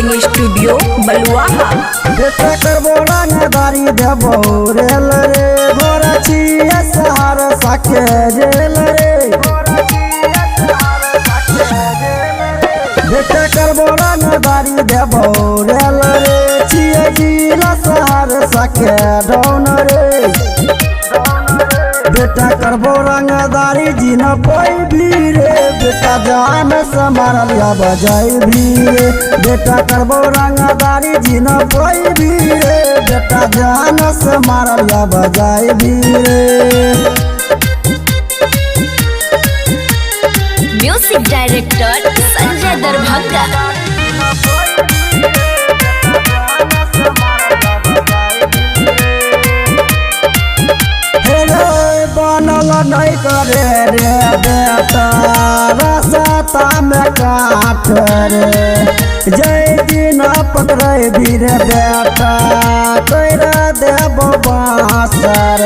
Recording studio बलुआहा। बेटा करबो रंगदारी देबो रेल रे घोड़ा छिया सहार साके जेल रे। बेटा करबो रंगदारी देबो रेल रे छिया जिला सहार साके डाउन रे। बेटा करबो रंगदारी जी न कोई भी रे बेटा जान से मारल या बजाई भी रे। बेटा करबो रंगदारी जी न कोई भी रे बेटा जान से मारल या बजाई भी रे। Music director Sanjay Darbhanga. बनल नहीं करे रे बेटा रास्ता में काट रे जय दिन पकड़े भी रे बेटा कर देव बासर।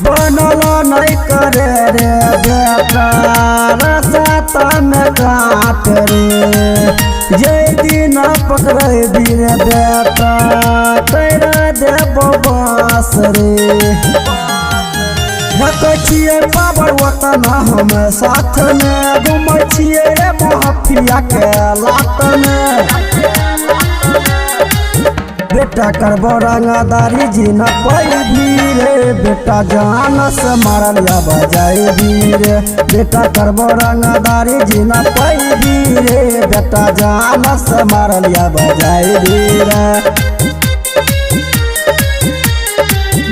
बनल नहीं करे रे बेटा रास्ता में काट रे जय दिन पकड़े भी रे बेटा कर देव बास रे। रखै छियै पावर वतन हम साथ में घूमै छियै रे महफिया के लात में। बेटा करबो रंगदारी जी न कोई भी रे बेटा जान से मारल या बजाई भी रे। बेटा करबो रंगदारी जी न कोई भी रे बेटा जान से मारल या बजाई भी रे।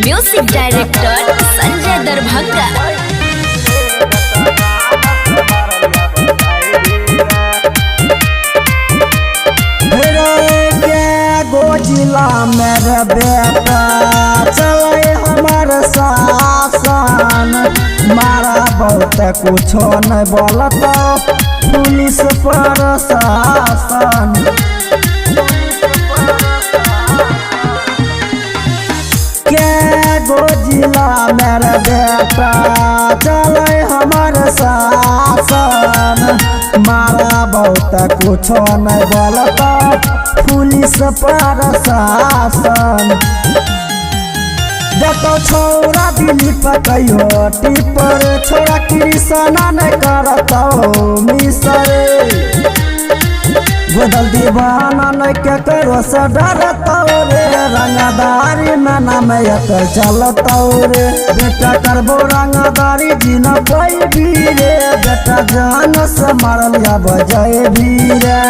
Music director Sanjay Darbhanga. जिला मेरे बेटा चले हमार शासन मारा बहुत कुछो नहीं बोलता पुलिस प्रशासन। जिला मेरे बेटा चले हमार शासन मारा बहुत कुछो नहीं बोलता पुलिस प्रशासन। देखो छोरा दिल्ली पकड़ो टिपर छोरा कृष्णा नहीं करता मिसरे बदल दीवाना नहीं के करो से डरता रे रंगदारी में नाम चलता रे। बेटा करबो रंगदारी जी न कोई भी रे बेटा जान से मारल या बजाए भी रे।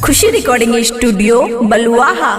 खुशी रिकॉर्डिंग स्टूडियो बलुआहा।